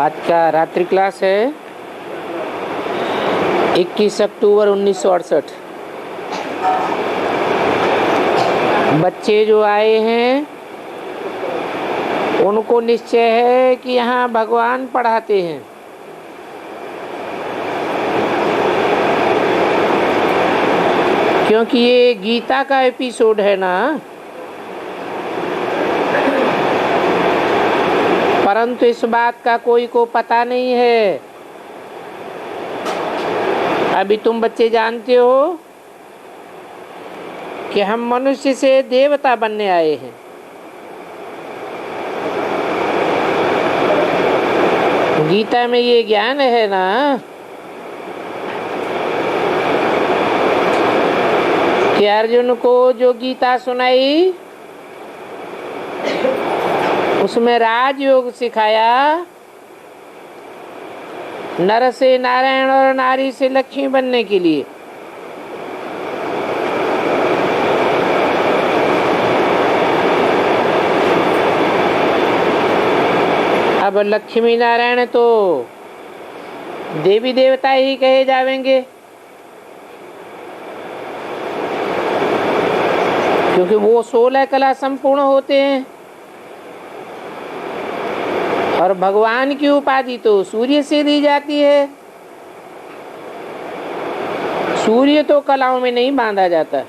आज का रात्रि क्लास है 21 अक्टूबर 1968। बच्चे जो आए हैं उनको निश्चय है कि यहाँ भगवान पढ़ाते हैं। क्योंकि ये गीता का एपिसोड है ना, परंतु इस बात का कोई को पता नहीं है। अभी तुम बच्चे जानते हो कि हम मनुष्य से देवता बनने आए हैं। गीता में ये ज्ञान है ना कि अर्जुन को जो गीता सुनाई उसमें राजयोग सिखाया, नर से नारायण और नारी से लक्ष्मी बनने के लिए। अब लक्ष्मी नारायण तो देवी देवता ही कहे जावेंगे, क्योंकि वो 16 कला संपूर्ण होते हैं। और भगवान की उपाधि तो सूर्य से दी जाती है। सूर्य तो कलाओं में नहीं बांधा जाता।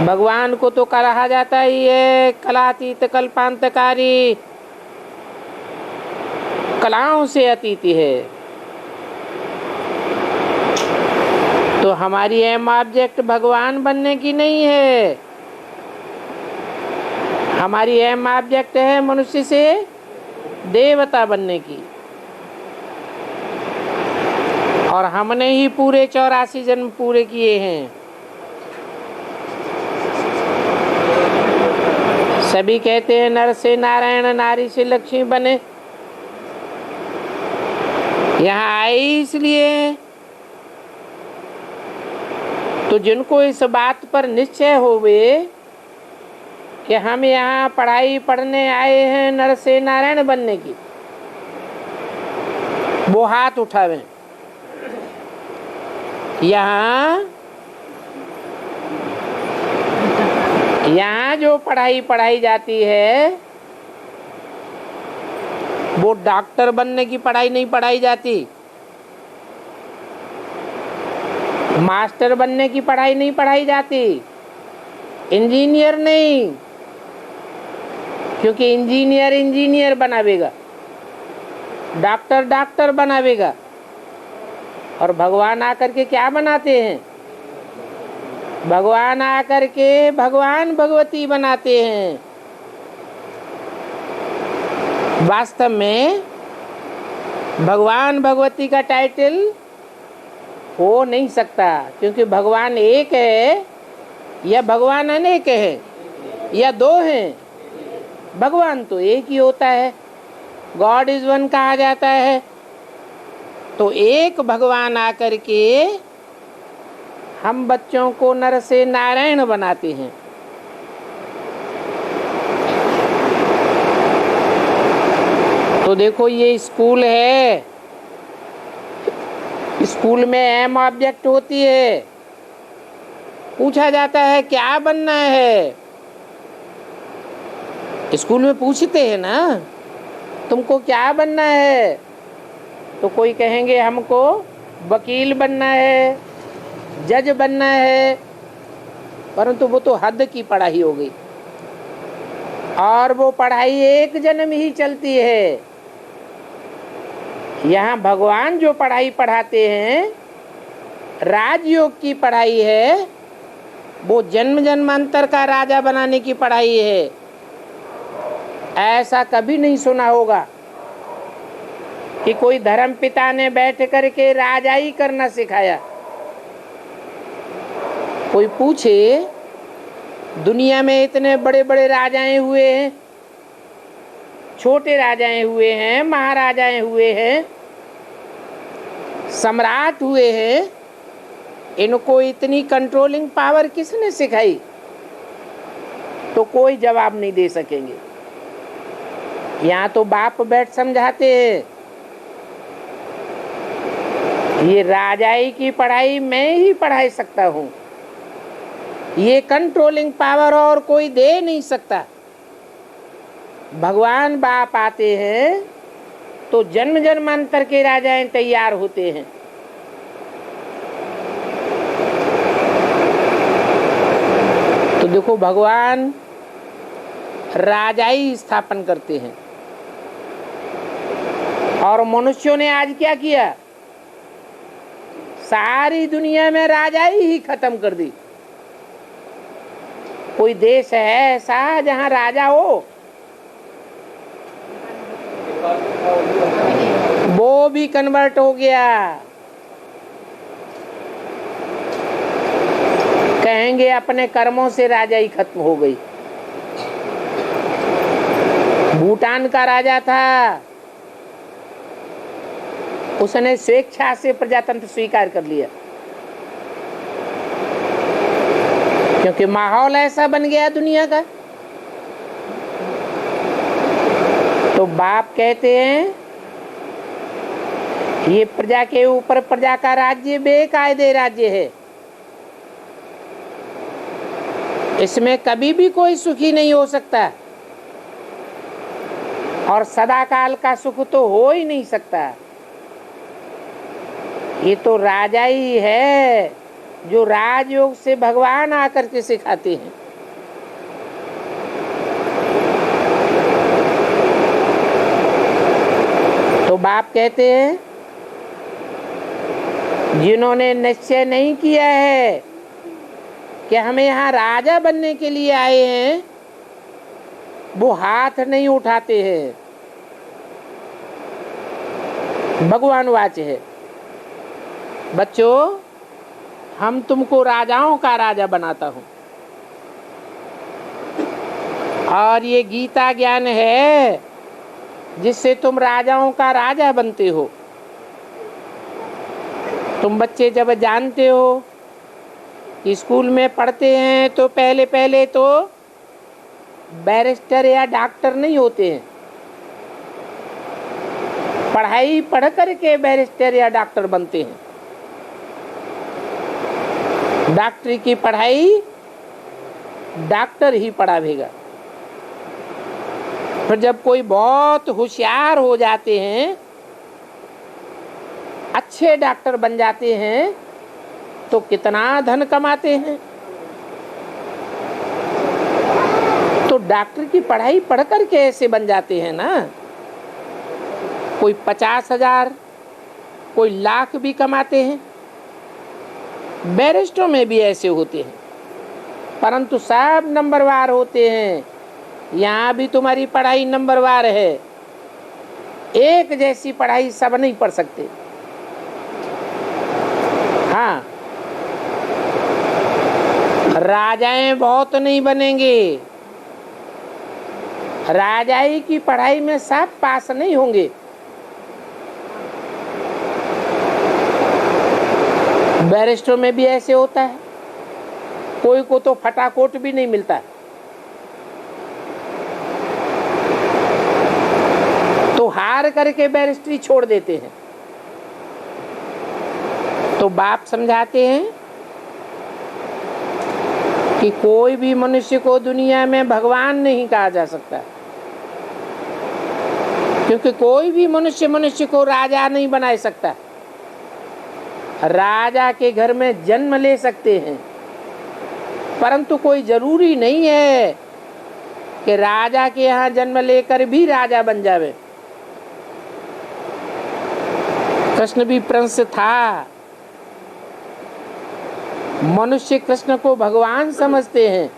भगवान को तो कहा जाता ही है कलातीत कल्पांतकारी, कलाओं से अतीत है। तो हमारी एम ऑब्जेक्ट भगवान बनने की नहीं है, हमारी एम ऑब्जेक्ट है मनुष्य से देवता बनने की। और हमने ही पूरे 84 जन्म पूरे किए हैं। सभी कहते हैं नर से नारायण नारी से लक्ष्मी बने। यहाँ आए इसलिए तो जिनको इस बात पर निश्चय होवे कि हम यहाँ पढ़ाई पढ़ने आए हैं नर से नारायण बनने की, वो हाथ उठावें। यहाँ जो पढ़ाई पढ़ाई जाती है वो डॉक्टर बनने की पढ़ाई नहीं पढ़ाई जाती, मास्टर बनने की पढ़ाई नहीं पढ़ाई जाती, इंजीनियर नहीं, क्योंकि इंजीनियर इंजीनियर बनावेगा, डॉक्टर डॉक्टर बनावेगा। और भगवान आकर के क्या बनाते हैं? भगवान आकर के भगवान भगवती बनाते हैं। वास्तव में भगवान भगवती का टाइटल हो नहीं सकता, क्योंकि भगवान एक है या भगवान अनेक है या दो हैं। भगवान तो एक ही होता है, गॉड इज वन कहा जाता है। तो एक भगवान आकर के हम बच्चों को नर से नारायण बनाते हैं। तो देखो ये स्कूल है, स्कूल में एम ऑब्जेक्ट होती है। पूछा जाता है क्या बनना है, स्कूल में पूछते हैं ना तुमको क्या बनना है, तो कोई कहेंगे हमको वकील बनना है, जज बनना है। परंतु वो तो हद की पढ़ाई हो गई, और वो पढ़ाई एक जन्म ही चलती है। यहाँ भगवान जो पढ़ाई पढ़ाते हैं राजयोग की पढ़ाई है, वो जन्म जन्मांतर का राजा बनाने की पढ़ाई है। ऐसा कभी नहीं सुना होगा कि कोई धर्म पिता ने बैठ करके राजाई करना सिखाया। कोई पूछे दुनिया में इतने बड़े बड़े राजाएं हुए हैं, छोटे राजाएं हुए हैं, महाराजाएं हुए हैं, सम्राट हुए हैं, इनको इतनी कंट्रोलिंग पावर किसने सिखाई? तो कोई जवाब नहीं दे सकेंगे। यहाँ तो बाप बैठ समझाते हैं, ये राजाई की पढ़ाई मैं ही पढ़ा सकता हूँ, ये कंट्रोलिंग पावर और कोई दे नहीं सकता। भगवान बाप आते हैं तो जन्म जन्मांतर के राजाएं तैयार होते हैं। तो देखो भगवान राजाई स्थापन करते हैं और मनुष्यों ने आज क्या किया, सारी दुनिया में राजाई ही खत्म कर दी। कोई देश है ऐसा जहां राजा हो, वो भी कन्वर्ट हो गया। कहेंगे अपने कर्मों से राजाई खत्म हो गई। भूटान का राजा था, उसने स्वेच्छा से प्रजातंत्र स्वीकार कर लिया, क्योंकि माहौल ऐसा बन गया दुनिया का। तो बाप कहते हैं ये प्रजा के ऊपर प्रजा का राज्य बेकायदे राज्य है, इसमें कभी भी कोई सुखी नहीं हो सकता और सदाकाल का सुख तो हो ही नहीं सकता। ये तो राजा ही है जो राजयोग से भगवान आकर के सिखाते हैं। तो बाप कहते हैं जिन्होंने निश्चय नहीं किया है कि हमें यहाँ राजा बनने के लिए आए हैं, वो हाथ नहीं उठाते हैं। भगवान वाच है, बच्चों हम तुमको राजाओं का राजा बनाता हूँ, और ये गीता ज्ञान है जिससे तुम राजाओं का राजा बनते हो। तुम बच्चे जब जानते हो कि स्कूल में पढ़ते हैं तो पहले पहले तो बैरिस्टर या डॉक्टर नहीं होते हैं, पढ़ाई पढ़ करके बैरिस्टर या डॉक्टर बनते हैं। डॉक्टरी की पढ़ाई डॉक्टर ही पढ़ावेगा। फिर जब कोई बहुत होशियार हो जाते हैं, अच्छे डॉक्टर बन जाते हैं, तो कितना धन कमाते हैं। तो डॉक्टर की पढ़ाई पढ़ करके ऐसे बन जाते हैं ना, कोई 50,000 कोई लाख भी कमाते हैं। बैरिस्टरों में भी ऐसे होते हैं, परंतु सब नंबरवार होते हैं। यहाँ भी तुम्हारी पढ़ाई नंबरवार है, एक जैसी पढ़ाई सब नहीं पढ़ सकते। हाँ, राजाएं बहुत नहीं बनेंगे, राजाई की पढ़ाई में सब पास नहीं होंगे। बैरिस्टर में भी ऐसे होता है, कोई को तो फटाकोट भी नहीं मिलता, तो हार करके बैरिस्ट्री छोड़ देते हैं। तो बाप समझाते हैं कि कोई भी मनुष्य को दुनिया में भगवान नहीं कहा जा सकता, क्योंकि कोई भी मनुष्य को राजा नहीं बना सकता। राजा के घर में जन्म ले सकते हैं, परंतु कोई जरूरी नहीं है कि राजा के यहाँ जन्म लेकर भी राजा बन जावे। कृष्ण भी प्रिंस था, मनुष्य कृष्ण को भगवान समझते हैं,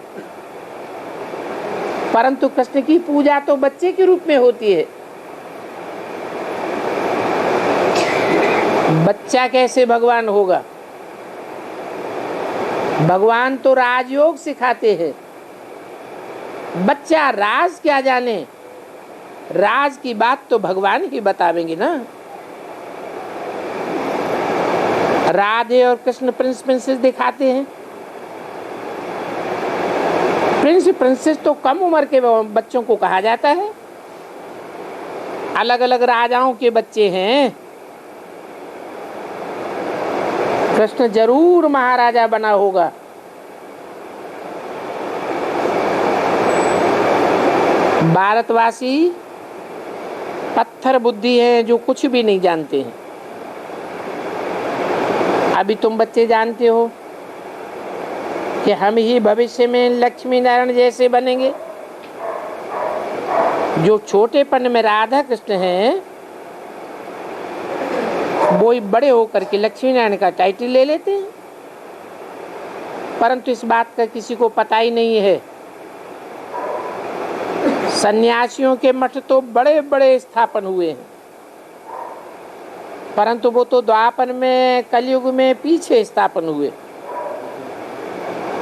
परंतु कृष्ण की पूजा तो बच्चे के रूप में होती है। बच्चा कैसे भगवान होगा? भगवान तो राजयोग सिखाते हैं, बच्चा राज क्या जाने, राज की बात तो भगवान ही बतावेंगे ना। राधे और कृष्ण प्रिंस प्रिंसेस दिखाते हैं। प्रिंस प्रिंसेस तो कम उम्र के बच्चों को कहा जाता है, अलग अलग राजाओं के बच्चे हैं। कृष्ण जरूर महाराजा बना होगा। भारतवासी पत्थर बुद्धि हैं जो कुछ भी नहीं जानते हैं। अभी तुम बच्चे जानते हो कि हम ही भविष्य में लक्ष्मी नारायण जैसे बनेंगे। जो छोटेपन में राधा कृष्ण हैं वो ही बड़े होकर के लक्ष्मी नारायण का टाइटल ले लेते हैं, परंतु इस बात का किसी को पता ही नहीं है। सन्यासियों के मठ तो बड़े बड़े स्थापन हुए हैं, परंतु वो तो द्वापर में कलयुग में पीछे स्थापन हुए।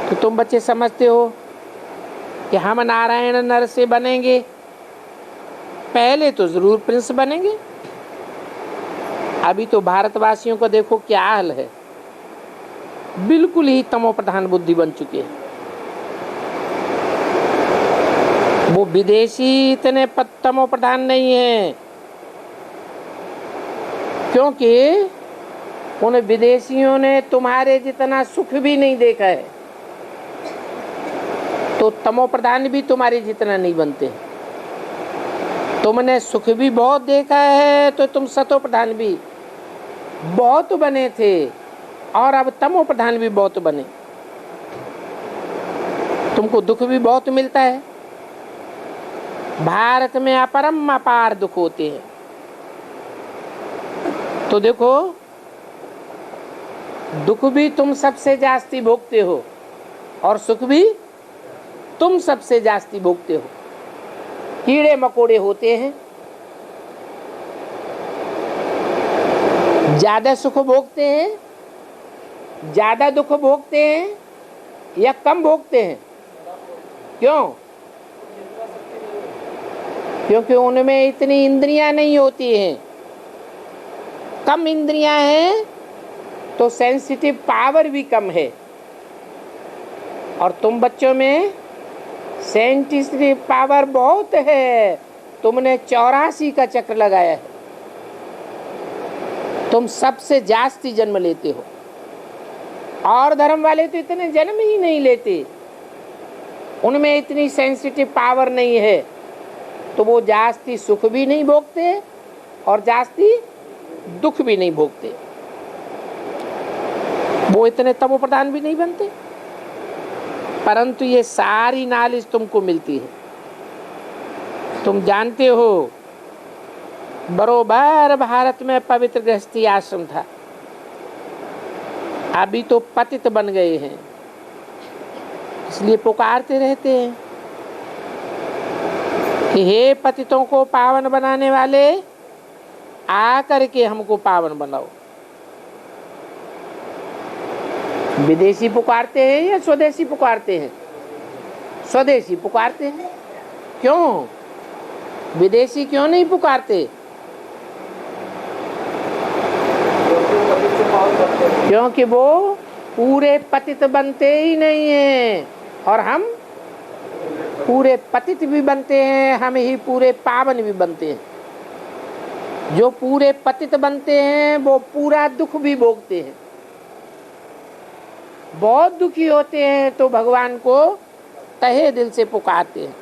तो तुम बच्चे समझते हो कि हम नारायण नर से बनेंगे, पहले तो जरूर प्रिंस बनेंगे। अभी तो भारतवासियों को देखो क्या हाल है, बिल्कुल ही तमो प्रधान बुद्धि बन चुके हैं। वो विदेशी इतने तमो प्रधान नहीं है, क्योंकि उन विदेशियों ने तुम्हारे जितना सुख भी नहीं देखा है, तो तमो प्रधान भी तुम्हारे जितना नहीं बनते। तुमने सुख भी बहुत देखा है तो तुम सतो प्रधान भी बहुत बने थे, और अब तमो प्रधान भी बहुत बने। तुमको दुख भी बहुत मिलता है। भारत में अपरम अपार दुख होते हैं। तो देखो, दुख भी तुम सबसे जास्ती भोगते हो और सुख भी तुम सबसे जास्ती भोगते हो। कीड़े मकोड़े होते हैं, ज्यादा सुख भोगते हैं, ज्यादा दुख भोगते हैं या कम भोगते हैं? क्यों? क्योंकि उनमें इतनी इंद्रियां नहीं होती हैं। कम इंद्रियां हैं तो सेंसिटिव पावर भी कम है, और तुम बच्चों में सेंसिटिव पावर बहुत है। तुमने 84 का चक्र लगाया है, तुम सबसे जास्ती जन्म लेते हो, और धर्म वाले तो इतने जन्म ही नहीं लेते। उनमें इतनी सेंसिटिव पावर नहीं है, तो वो जास्ती सुख भी नहीं भोगते और जास्ती दुख भी नहीं भोगते। वो इतने तमो प्रधान भी नहीं बनते, परंतु ये सारी नॉलेज तुमको मिलती है। तुम जानते हो बरोबर भारत में पवित्र गृहस्थी आश्रम था, अभी तो पतित बन गए हैं, इसलिए पुकारते रहते हैं कि हे पतितों को पावन बनाने वाले, आकर के हमको पावन बनाओ। विदेशी पुकारते हैं या स्वदेशी पुकारते हैं? स्वदेशी पुकारते हैं। क्यों? विदेशी क्यों नहीं पुकारते? क्योंकि वो पूरे पतित बनते ही नहीं हैं, और हम पूरे पतित भी बनते हैं, हम ही पूरे पावन भी बनते हैं। जो पूरे पतित बनते हैं वो पूरा दुख भी भोगते हैं, बहुत दुखी होते हैं, तो भगवान को तहे दिल से पुकारते हैं।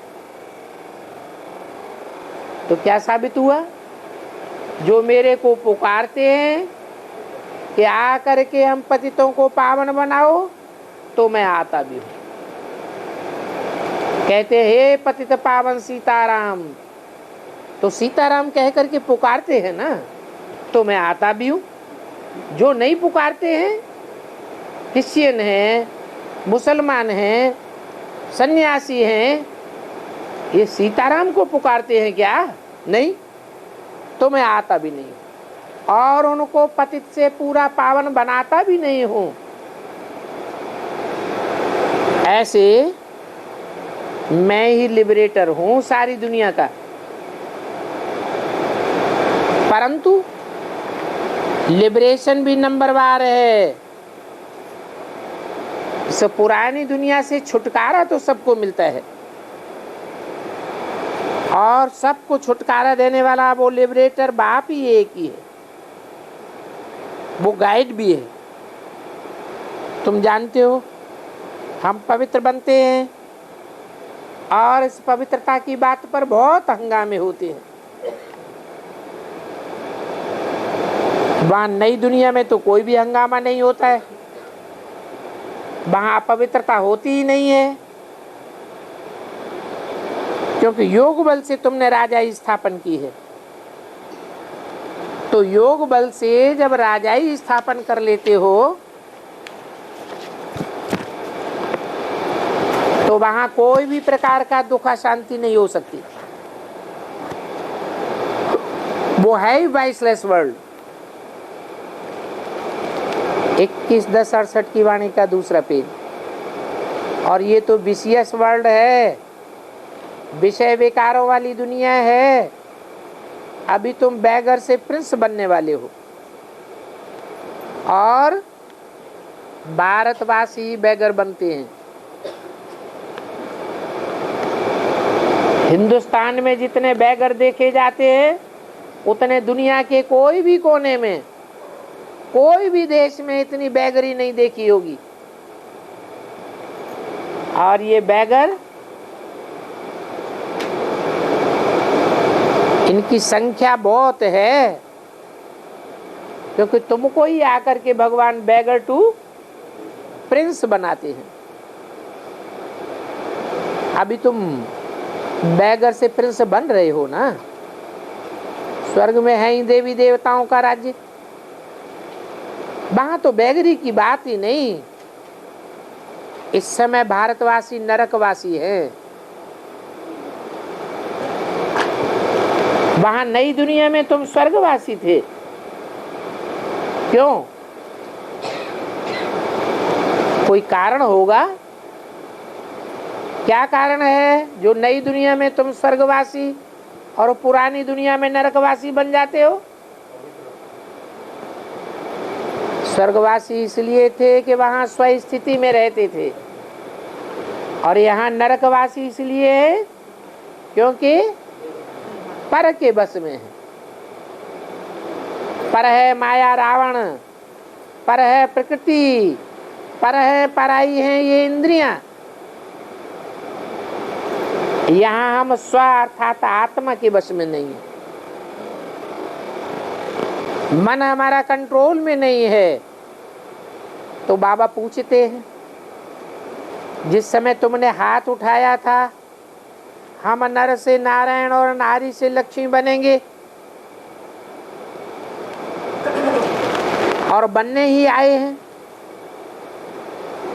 तो क्या साबित हुआ? जो मेरे को पुकारते हैं कि आ करके हम पतितों को पावन बनाओ, तो मैं आता भी हूँ। कहते हे पतित पावन सीताराम, तो सीताराम कह करके पुकारते हैं ना, तो मैं आता भी हूँ। जो नहीं पुकारते हैं, क्रिश्चियन हैं, मुसलमान हैं, सन्यासी हैं, ये सीताराम को पुकारते हैं क्या? नहीं, तो मैं आता भी नहीं, और उनको पतित से पूरा पावन बनाता भी नहीं हूँ। ऐसे मैं ही लिबरेटर हूँ सारी दुनिया का, परंतु लिबरेशन भी नंबरवार है। इस पुरानी दुनिया से छुटकारा तो सबको मिलता है, और सबको छुटकारा देने वाला वो लिबरेटर बाप ही एक ही है, वो गाइड भी है। तुम जानते हो हम पवित्र बनते हैं और इस पवित्रता की बात पर बहुत हंगामे होते हैं। वहां नई दुनिया में तो कोई भी हंगामा नहीं होता है, वहां अपवित्रता होती ही नहीं है, क्योंकि योग बल से तुमने राजाई स्थापन की है। तो योग बल से जब राजाई स्थापन कर लेते हो तो वहां कोई भी प्रकार का दुख अशांति नहीं हो सकती। वो है ही वाइसलेस वर्ल्ड। 21/10/68 की वाणी का दूसरा पेज। और ये तो विशियस वर्ल्ड है, विषय विकारों वाली दुनिया है। अभी तुम बैगर से प्रिंस बनने वाले हो और भारतवासी बैगर बनते हैं। हिंदुस्तान में जितने बैगर देखे जाते हैं उतने दुनिया के कोई भी कोने में, कोई भी देश में इतनी बैगरी नहीं देखी होगी। और ये बैगर, इनकी संख्या बहुत है, क्योंकि तुमको ही आकर के भगवान बैगर टू प्रिंस बनाते हैं। अभी तुम बैगर से प्रिंस बन रहे हो ना। स्वर्ग में है ही देवी देवताओं का राज्य, वहां तो बैगरी की बात ही नहीं। इस समय भारतवासी नरकवासी हैं। वहां नई दुनिया में तुम स्वर्गवासी थे। क्यों? कोई कारण होगा। क्या कारण है जो नई दुनिया में तुम स्वर्गवासी और पुरानी दुनिया में नरकवासी बन जाते हो? स्वर्गवासी इसलिए थे कि वहां स्वस्थिति में रहते थे, और यहाँ नरकवासी इसलिए है क्योंकि पर के बस में है। पर है माया रावण, पर है प्रकृति, पर है पराई है ये इंद्रियां। यहाँ हम स्व अर्थात आत्मा के बस में नहीं है। मन हमारा कंट्रोल में नहीं है। तो बाबा पूछते हैं, जिस समय तुमने हाथ उठाया था हम नर से नारायण और नारी से लक्ष्मी बनेंगे, और बनने ही आए हैं।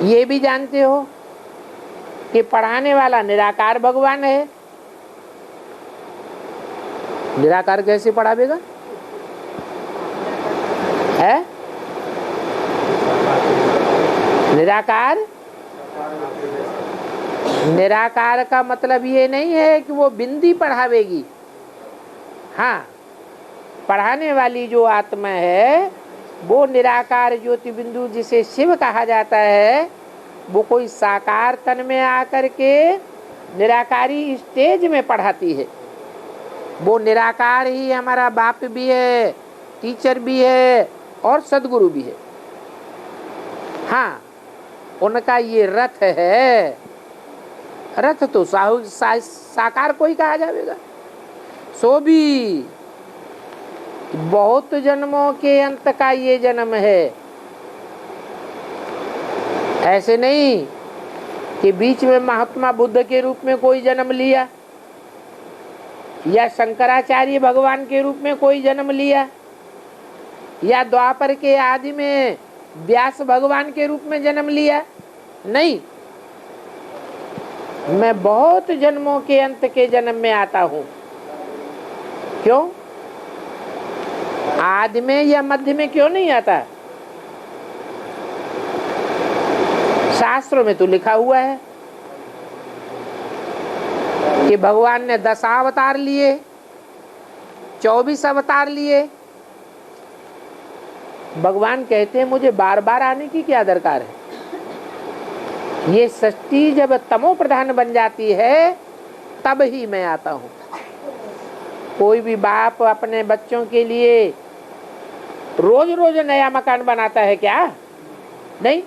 ये भी जानते हो कि पढ़ाने वाला निराकार भगवान है। निराकार कैसे पढ़ावेगा? है निराकार? निराकार का मतलब ये नहीं है कि वो बिंदी पढ़ावेगी। हाँ, पढ़ाने वाली जो आत्मा है वो निराकार ज्योति बिंदु, जिसे शिव कहा जाता है, वो कोई साकार तन में आकर के निराकारी स्टेज में पढ़ाती है। वो निराकार ही हमारा बाप भी है, टीचर भी है और सदगुरु भी है। हाँ, उनका ये रथ है। रथ तो साकार को ही कहा जाएगा। सो भी बहुत जन्मों के अंत का ये जन्म है। ऐसे नहीं कि बीच में महात्मा बुद्ध के रूप में कोई जन्म लिया, या शंकराचार्य भगवान के रूप में कोई जन्म लिया, या द्वापर के आदि में व्यास भगवान के रूप में जन्म लिया। नहीं, मैं बहुत जन्मों के अंत के जन्म में आता हूं। क्यों? आदि में या मध्य में क्यों नहीं आता? शास्त्रों में तो लिखा हुआ है कि भगवान ने 10 अवतार लिए, 24 अवतार लिए। भगवान कहते हैं मुझे बार बार आने की क्या दरकार है। ये सृष्टि जब तमो प्रधान बन जाती है तब ही मैं आता हूं। कोई भी बाप अपने बच्चों के लिए रोज रोज नया मकान बनाता है क्या? नहीं।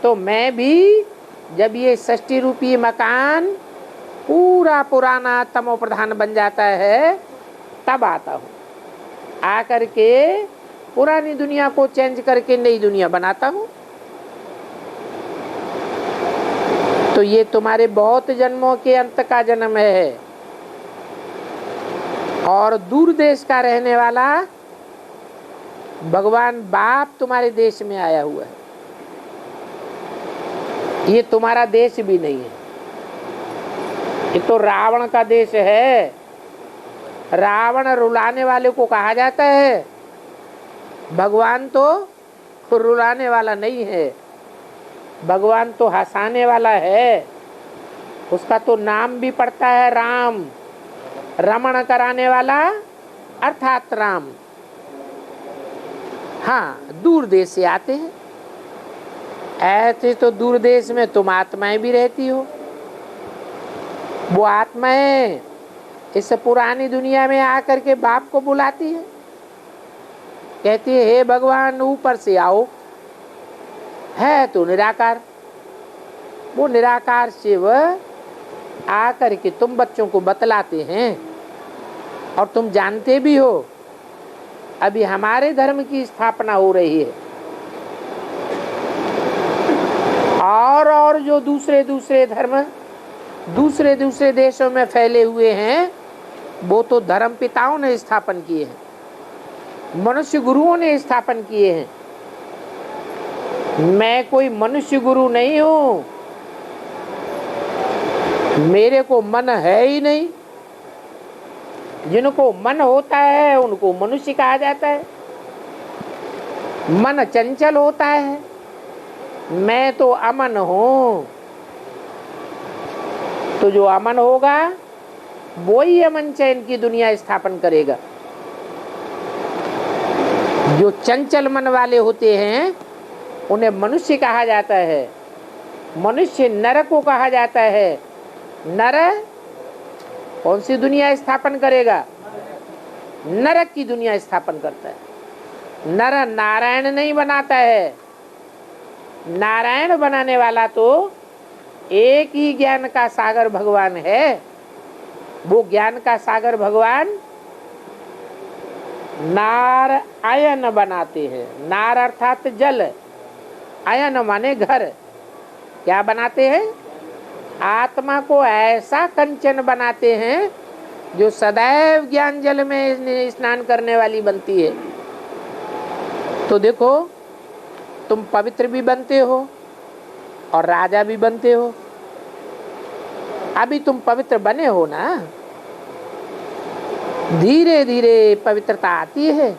तो मैं भी जब ये 60 रुपये मकान पूरा पुराना तमो प्रधान बन जाता है तब आता हूँ, आकर के पुरानी दुनिया को चेंज करके नई दुनिया बनाता हूँ। तो ये तुम्हारे बहुत जन्मों के अंत का जन्म है। और दूर देश का रहने वाला भगवान बाप तुम्हारे देश में आया हुआ है। ये तुम्हारा देश भी नहीं है, ये तो रावण का देश है। रावण रुलाने वाले को कहा जाता है, भगवान तो रुलाने वाला नहीं है, भगवान तो हंसाने वाला है। उसका तो नाम भी पड़ता है राम, रमण कराने वाला अर्थात राम। हाँ, दूर देश से आते हैं। ऐसे तो दूर देश में तुम आत्माएं भी रहती हो। वो आत्माएं इस पुरानी दुनिया में आकर के बाप को बुलाती है, कहती है हे भगवान ऊपर से आओ। है तो निराकार, वो निराकार शिव आकर के तुम बच्चों को बतलाते हैं। और तुम जानते भी हो अभी हमारे धर्म की स्थापना हो रही है, और जो दूसरे धर्म दूसरे देशों में फैले हुए हैं वो तो धर्म पिताओं ने स्थापन किए हैं, मनुष्य गुरुओं ने स्थापन किए हैं। मैं कोई मनुष्य गुरु नहीं हूं, मेरे को मन है ही नहीं। जिनको मन होता है उनको मनुष्य कहा जाता है। मन चंचल होता है, मैं तो अमन हूं। तो जो अमन होगा वो ही अमन चैन की दुनिया स्थापन करेगा। जो चंचल मन वाले होते हैं उन्हें मनुष्य कहा जाता है। मनुष्य नर को कहा जाता है। नर कौन सी दुनिया स्थापन करेगा? नरक की दुनिया स्थापन करता है। नर नारायण नहीं बनाता है। नारायण बनाने वाला तो एक ही ज्ञान का सागर भगवान है। वो ज्ञान का सागर भगवान नार आयन बनाते हैं। नार अर्थात जल, आयन माने घर। क्या बनाते हैं? आत्मा को ऐसा कंचन बनाते हैं जो सदैव ज्ञान जल में स्नान करने वाली बनती है। तो देखो, तुम पवित्र भी बनते हो और राजा भी बनते हो। अभी तुम पवित्र बने हो ना, धीरे धीरे पवित्रता आती है।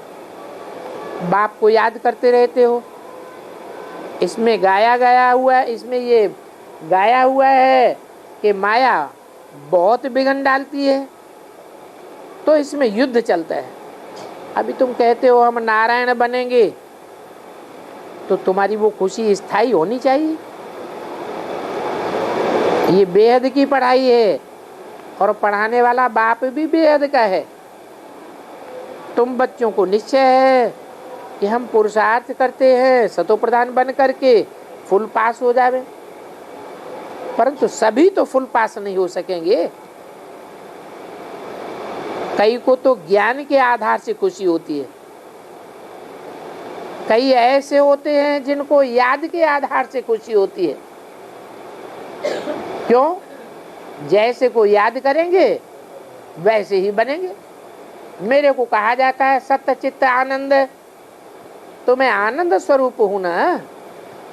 बाप को याद करते रहते हो। इसमें गाया हुआ है, इसमें ये गाया हुआ है कि माया बहुत बिघन डालती है, तो इसमें युद्ध चलता है। अभी तुम कहते हो हम नारायण बनेंगे, तो तुम्हारी वो खुशी स्थायी होनी चाहिए। ये बेहद की पढ़ाई है और पढ़ाने वाला बाप भी बेहद का है। तुम बच्चों को निश्चय है कि हम पुरुषार्थ करते हैं सतो प्रधान बन करके फुल पास हो जावे, परंतु सभी तो फुल पास नहीं हो सकेंगे। कई को तो ज्ञान के आधार से खुशी होती है, कई ऐसे होते हैं जिनको याद के आधार से खुशी होती है। क्यों? जैसे को याद करेंगे वैसे ही बनेंगे। मेरे को कहा जाता है सत्य चित्त आनंद, तो मैं आनंद स्वरूप हूं ना।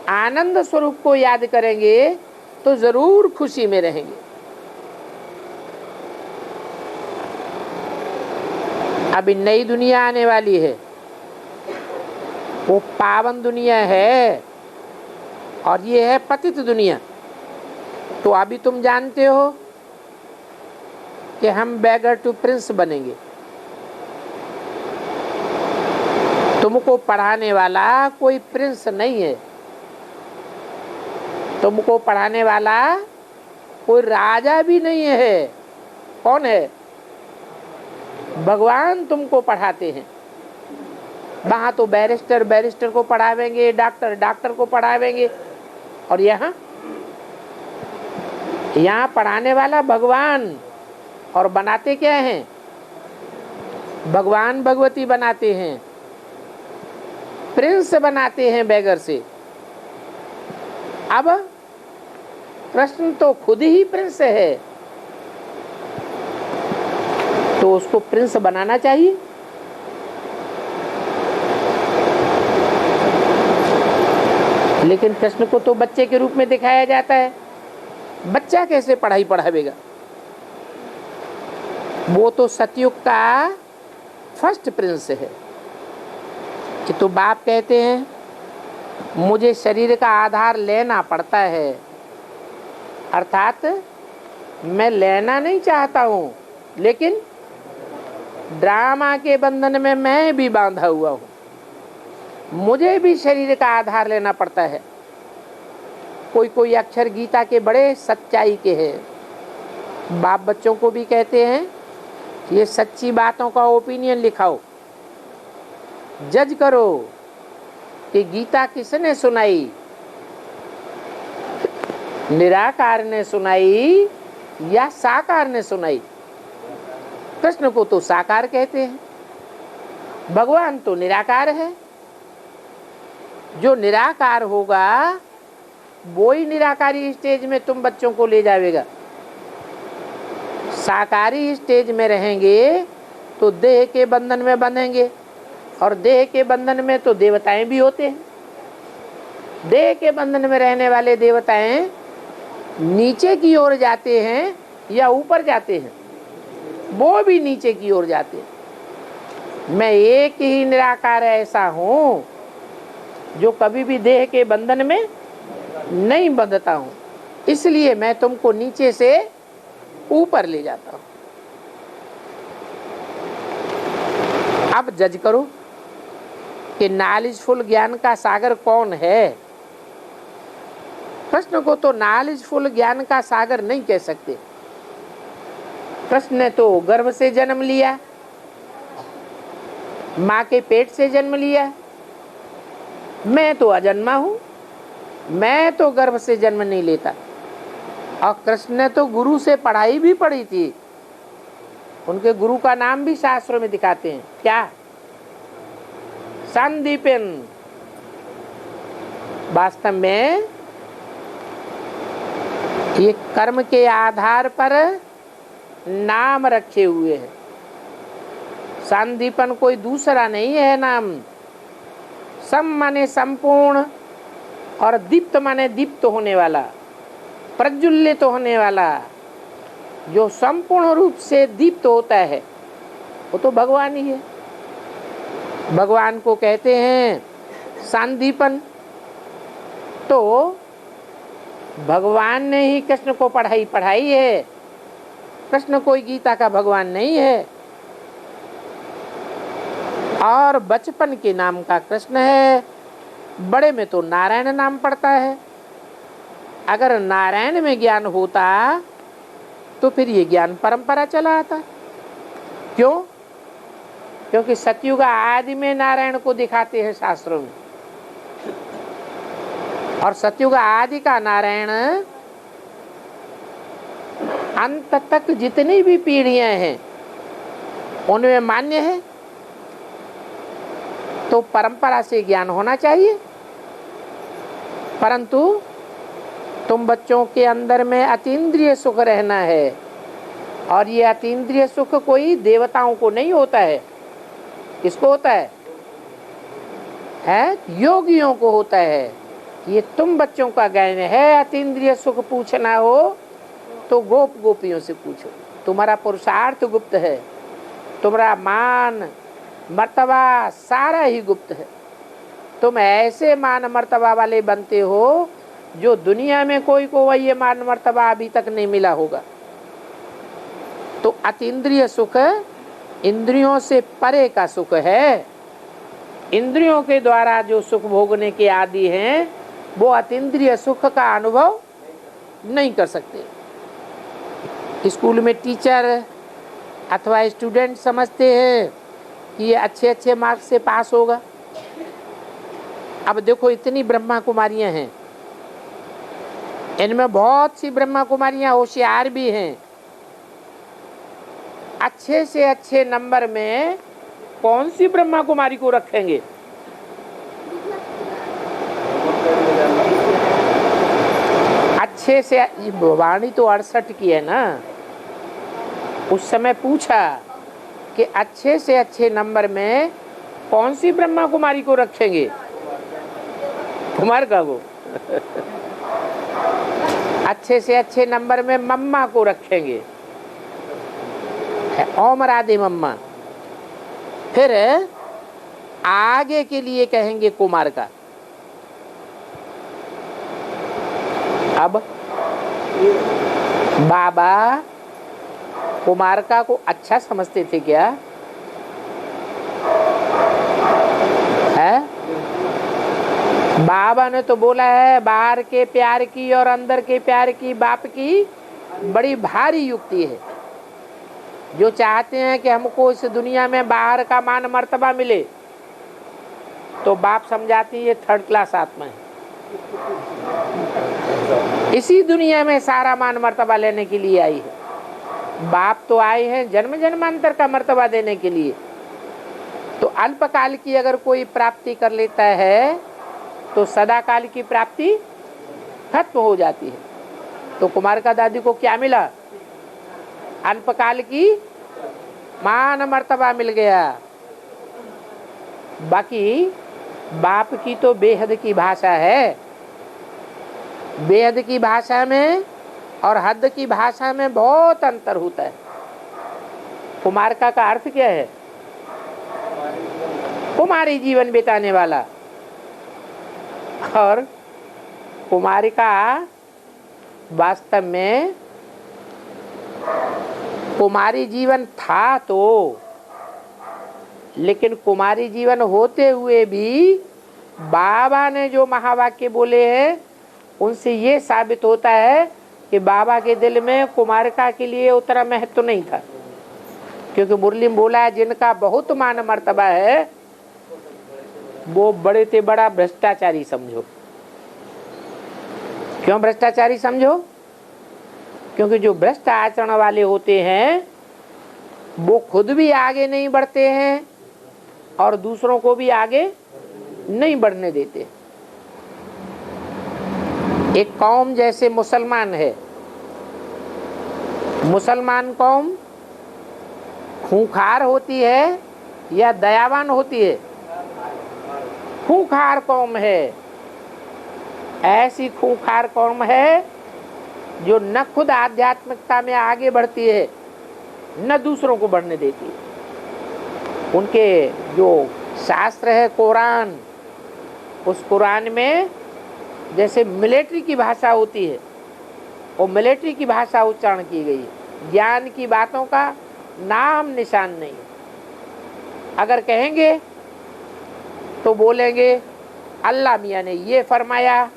आनंद स्वरूप को याद करेंगे तो जरूर खुशी में रहेंगे। अभी नई दुनिया आने वाली है, वो पावन दुनिया है और ये है पतित दुनिया। तो अभी तुम जानते हो कि हम बेगर टू प्रिंस बनेंगे। तुमको पढ़ाने वाला कोई प्रिंस नहीं है, तुमको पढ़ाने वाला कोई राजा भी नहीं है। कौन है? भगवान तुमको पढ़ाते हैं। वहां तो बैरिस्टर को पढ़ावेंगे, डॉक्टर को पढ़ावेंगे, और यहाँ पढ़ाने वाला भगवान। और बनाते क्या हैं? भगवान भगवती बनाते हैं, प्रिंस बनाते हैं बेगर से। अब कृष्ण तो खुद ही प्रिंस है, तो उसको प्रिंस बनाना चाहिए। लेकिन कृष्ण को तो बच्चे के रूप में दिखाया जाता है। बच्चा कैसे पढ़ाई पढ़ावेगा? वो तो सतयुग का फर्स्ट प्रिंस है। कि तो बाप कहते हैं मुझे शरीर का आधार लेना पड़ता है, अर्थात मैं लेना नहीं चाहता हूँ, लेकिन ड्रामा के बंधन में मैं भी बांधा हुआ हूँ। मुझे भी शरीर का आधार लेना पड़ता है। कोई कोई अक्षर गीता के बड़े सच्चाई के हैं। बाप बच्चों को भी कहते हैं ये सच्ची बातों का ओपिनियन लिखाओ, जज करो कि गीता किसने सुनाई, निराकार ने सुनाई या साकार ने सुनाई। कृष्ण को तो साकार कहते हैं, भगवान तो निराकार है। जो निराकार होगा वो ही निराकारी स्टेज में तुम बच्चों को ले जाएगा। साकारी स्टेज में रहेंगे तो देह के बंधन में बंधेंगे, और देह के बंधन में तो देवताएं भी होते हैं। देह के बंधन में रहने वाले देवताएं नीचे की ओर जाते हैं या ऊपर जाते हैं? वो भी नीचे की ओर जाते हैं। मैं एक ही निराकार ऐसा हूँ जो कभी भी देह के बंधन में नहीं बंधता हूँ, इसलिए मैं तुमको नीचे से ऊपर ले जाता हूँ। अब जज करो कि नॉलेजफुल ज्ञान का सागर कौन है। कृष्ण को तो नॉलेजफुल ज्ञान का सागर नहीं कह सकते। कृष्ण ने तो गर्भ से जन्म लिया, माँ के पेट से जन्म लिया। मैं तो अजन्मा हूँ, मैं तो गर्भ से जन्म नहीं लेता। और कृष्ण ने तो गुरु से पढ़ाई भी पढ़ी थी। उनके गुरु का नाम भी शास्त्रों में दिखाते हैं। क्या? संदीपन। वास्तव में ये कर्म के आधार पर नाम रखे हुए हैं। संदीपन कोई दूसरा नहीं है नाम। सम माने संपूर्ण, और दीप्त माने दीप्त होने वाला, प्रज्वलित होने वाला। जो संपूर्ण रूप से दीप्त होता है वो तो भगवान ही है। भगवान को कहते हैं संदीपन। तो भगवान ने ही कृष्ण को पढ़ाई है। कृष्ण कोई गीता का भगवान नहीं है। और बचपन के नाम का कृष्ण है, बड़े में तो नारायण नाम पड़ता है। अगर नारायण में ज्ञान होता तो फिर ये ज्ञान परंपरा चला आता। क्यों? क्योंकि सतयुग आदि में नारायण को दिखाते हैं शास्त्रों में, और सतयुग आदि का नारायण अंत तक जितनी भी पीढ़ियां हैं उनमें मान्य है। तो परंपरा से ज्ञान होना चाहिए। परंतु तुम बच्चों के अंदर में अतीन्द्रिय सुख रहना है, और ये अतीन्द्रिय सुख कोई देवताओं को नहीं होता है। किसको होता है? योगियों को होता है। ये तुम बच्चों का ज्ञान है। अतीन्द्रिय सुख पूछना हो तो गोप गोपियों से पूछो। तुम्हारा पुरुषार्थ गुप्त है, तुम्हारा मान मर्तबा सारा ही गुप्त है। तुम ऐसे मान मर्तबा वाले बनते हो जो दुनिया में कोई को ये मान मर्तबा अभी तक नहीं मिला होगा। तो अतीन्द्रिय सुख इंद्रियों से परे का सुख है। इंद्रियों के द्वारा जो सुख भोगने के आदि हैं वो अतीन्द्रिय सुख का अनुभव नहीं कर सकते। स्कूल में टीचर अथवा स्टूडेंट समझते हैं कि ये अच्छे अच्छे मार्क्स से पास होगा। अब देखो इतनी ब्रह्मा कुमारियां हैं, इनमें बहुत सी ब्रह्मा कुमारियां होशियार भी हैं। अच्छे से अच्छे नंबर में कौन सी ब्रह्मा कुमारी को रखेंगे? अच्छे से वाणी तो 68 की है ना। उस समय पूछा कि अच्छे से अच्छे नंबर में कौन सी ब्रह्मा कुमारी को रखेंगे? कुमार का वो अच्छे से अच्छे नंबर में मम्मा को रखेंगे, ओम राधे मम्मा। फिर आगे के लिए कहेंगे कुमार का। अब बाबा कुमारका को अच्छा समझते थे क्या? है बाबा ने तो बोला है बाहर के प्यार की और अंदर के प्यार की बाप की बड़ी भारी युक्ति है। जो चाहते हैं कि हमको इस दुनिया में बाहर का मान मर्तबा मिले, तो बाप समझाती है ये 3rd क्लास आत्मा है। इसी दुनिया में सारा मान मर्तबा लेने के लिए आई है। बाप तो आए हैं जन्म जन्मांतर का मर्तबा देने के लिए। तो अल्पकाल की अगर कोई प्राप्ति कर लेता है तो सदाकाल की प्राप्ति खत्म हो जाती है। तो कुमार का दादी को क्या मिला? अल्पकाल की मान मर्तबा मिल गया। बाकी बाप की तो बेहद की भाषा है। बेहद की भाषा में और हद की भाषा में बहुत अंतर होता है। कुमारका का अर्थ क्या है? कुमारी जीवन बिताने वाला। और कुमारिका वास्तव में कुमारी जीवन था तो, लेकिन कुमारी जीवन होते हुए भी बाबा ने जो महावाक्य बोले हैं उनसे ये साबित होता है कि बाबा के दिल में कुमारिका के लिए उतना महत्व नहीं था। क्योंकि मुरली में बोला है जिनका बहुत मान मर्तबा है वो बड़े से बड़ा भ्रष्टाचारी समझो। क्यों भ्रष्टाचारी समझो? क्योंकि जो भ्रष्ट आचरण वाले होते हैं वो खुद भी आगे नहीं बढ़ते हैं और दूसरों को भी आगे नहीं बढ़ने देते। एक कौम जैसे मुसलमान है, मुसलमान कौम खूंखार होती है या दयावान होती है? खूंखार कौम है। ऐसी खूंखार कौम है जो न खुद आध्यात्मिकता में आगे बढ़ती है न दूसरों को बढ़ने देती है। उनके जो शास्त्र है कुरान, उस कुरान में जैसे मिलिट्री की भाषा होती है वो मिलिट्री की भाषा उच्चारण की गई है। ज्ञान की बातों का नाम निशान नहीं। अगर कहेंगे तो बोलेंगे अल्लाह मियाँ ने ये फरमाया,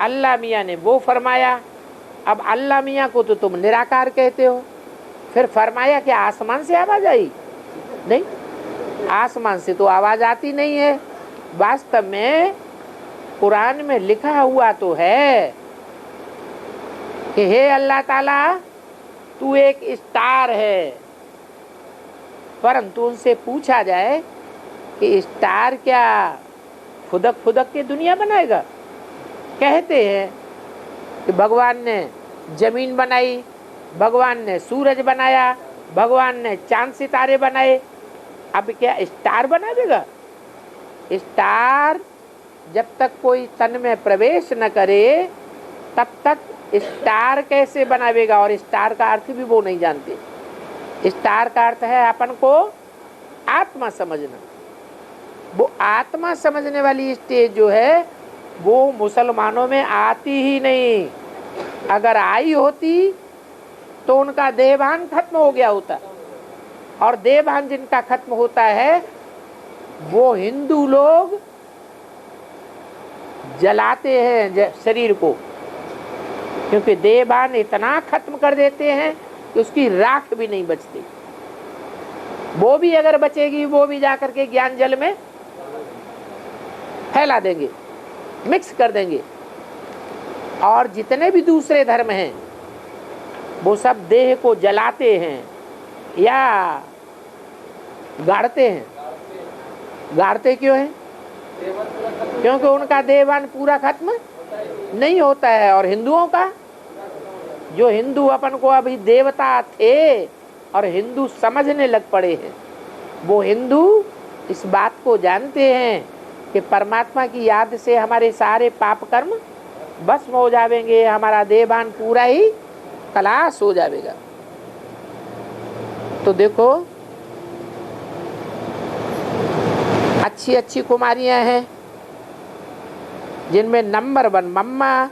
अल्लाह मियाँ ने वो फरमाया। अब अल्लाह मियाँ को तो तुम निराकार कहते हो, फिर फरमाया क्या आसमान से आवाज आई? नहीं, आसमान से तो आवाज आती नहीं है। वास्तव में कुरान में लिखा हुआ तो है कि हे अल्लाह ताला तू एक स्टार है। परंतु उनसे पूछा जाए कि स्टार क्या फुदक फुदक के दुनिया बनाएगा? कहते हैं कि भगवान ने जमीन बनाई, भगवान ने सूरज बनाया, भगवान ने चांद सितारे बनाए। अब क्या स्टार बना देगा? स्टार जब तक कोई तन में प्रवेश न करे तब तक स्टार कैसे बनावेगा? और स्टार का अर्थ भी वो नहीं जानते। स्टार का अर्थ है अपन को आत्मा समझना। वो आत्मा समझने वाली स्टेज जो है वो मुसलमानों में आती ही नहीं। अगर आई होती तो उनका देहभान खत्म हो गया होता, और देहभान जिनका खत्म होता है वो हिंदू लोग जलाते हैं शरीर को, क्योंकि देहभान इतना खत्म कर देते हैं कि उसकी राख भी नहीं बचती। वो भी अगर बचेगी वो भी जाकर के ज्ञान जल में फैला देंगे, मिक्स कर देंगे। और जितने भी दूसरे धर्म हैं वो सब देह को जलाते हैं या गाड़ते हैं। गाड़ते क्यों हैं? क्योंकि उनका देहवान पूरा खत्म नहीं होता है। और हिंदुओं का, जो हिंदू अपन को अभी देवता थे और हिंदू समझने लग पड़े हैं, वो हिंदू इस बात को जानते हैं कि परमात्मा की याद से हमारे सारे पाप कर्म भस्म हो जाएंगे, हमारा देहवान पूरा ही खलास हो जाएगा। तो देखो, अच्छी अच्छी कुमारियां हैं जिनमें नंबर 1 मम्मा,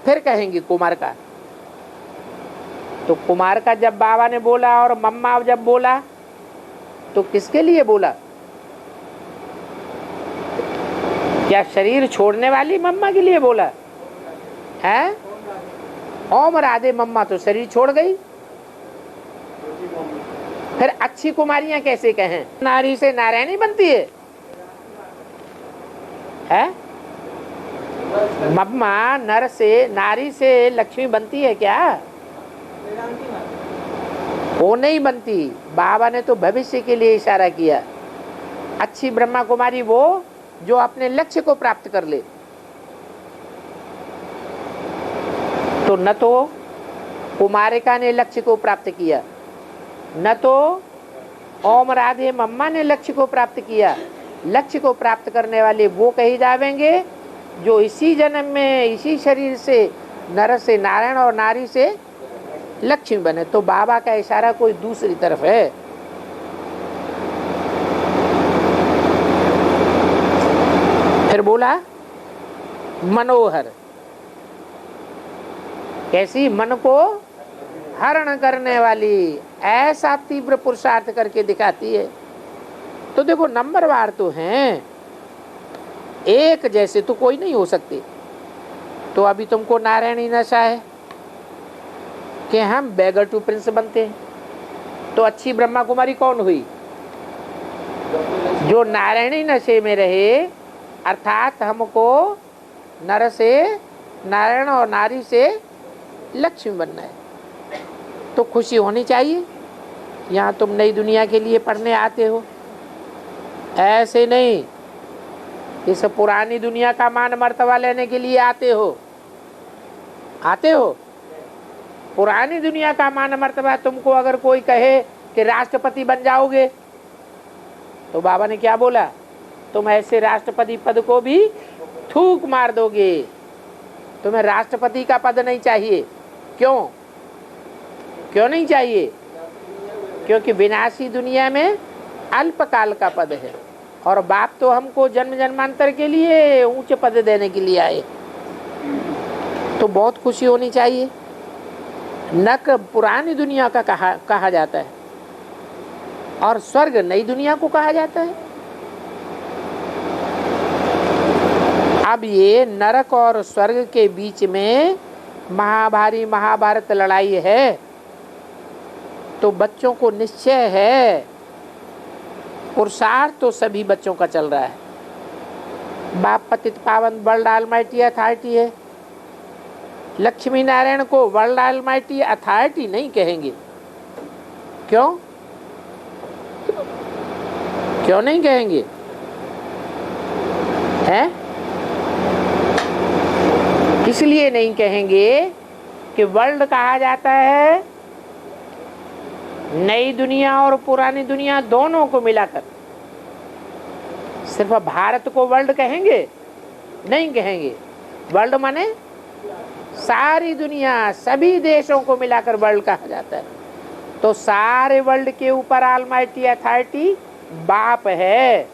फिर कहेंगी कुमार का। तो कुमार का जब बाबा ने बोला और मम्मा जब बोला तो किसके लिए बोला? क्या शरीर छोड़ने वाली मम्मा के लिए बोला है? ओम राधे मम्मा तो शरीर छोड़ गई, फिर अच्छी कुमारियां कैसे कहें? नारी से नारायणी बनती है? मम्मा नर से, नारी से लक्ष्मी बनती है क्या? वो नहीं बनती। बाबा ने तो भविष्य के लिए इशारा किया। अच्छी ब्रह्मा कुमारी वो जो अपने लक्ष्य को प्राप्त कर ले। तो न तो कुमारिका ने लक्ष्य को प्राप्त किया, न तो ओम राधे मम्मा ने लक्ष्य को प्राप्त किया। लक्ष्य को प्राप्त करने वाले वो कही जावेंगे जो इसी जन्म में इसी शरीर से नर से नारायण और नारी से लक्ष्मी बने। तो बाबा का इशारा कोई दूसरी तरफ है। फिर बोला मनोहर, कैसी? मन को हरण करने वाली, ऐसा तीव्र पुरुषार्थ करके दिखाती है। तो देखो, नंबरवार तो हैं, एक जैसे तो कोई नहीं हो सकते। तो अभी तुमको नारायणी नशा है कि हम बेगर टू प्रिंस बनते हैं। तो अच्छी ब्रह्मा कुमारी कौन हुई? जो नारायणी नशे में रहे, अर्थात हमको नर से नारायण और नारी से लक्ष्मी बनना है। तो खुशी होनी चाहिए। यहाँ तुम नई दुनिया के लिए पढ़ने आते हो, ऐसे नहीं इस पुरानी दुनिया का मान मर्तबा लेने के लिए आते हो। आते हो पुरानी दुनिया का मान मर्तबा। तुमको अगर कोई कहे कि राष्ट्रपति बन जाओगे, तो बाबा ने क्या बोला? तुम ऐसे राष्ट्रपति पद को भी थूक मार दोगे। तुम्हें राष्ट्रपति का पद नहीं चाहिए। क्यों? क्यों नहीं चाहिए? क्योंकि विनाशी दुनिया में अल्पकाल का पद है, और बाप तो हमको जन्म जन्मांतर के लिए ऊंचे पद देने के लिए आए। तो बहुत खुशी होनी चाहिए। नरक पुरानी दुनिया का कहा जाता है, और स्वर्ग नई दुनिया को कहा जाता है। अब ये नरक और स्वर्ग के बीच में महाभारी महाभारत लड़ाई है। तो बच्चों को निश्चय है, पुरुषार्थ तो सभी बच्चों का चल रहा है। बाप पतित पावन वर्ल्ड ऑलमाइटी अथॉरिटी है। लक्ष्मी नारायण को वर्ल्ड ऑलमाइटी अथॉरिटी नहीं कहेंगे। क्यों? क्यों नहीं कहेंगे? हैं? इसलिए नहीं कहेंगे कि वर्ल्ड कहा जाता है नई दुनिया और पुरानी दुनिया दोनों को मिलाकर। सिर्फ भारत को वर्ल्ड कहेंगे? नहीं कहेंगे। वर्ल्ड माने सारी दुनिया, सभी देशों को मिलाकर वर्ल्ड कहा जाता है। तो सारे वर्ल्ड के ऊपर ऑलमाइटी अथॉरिटी बाप है।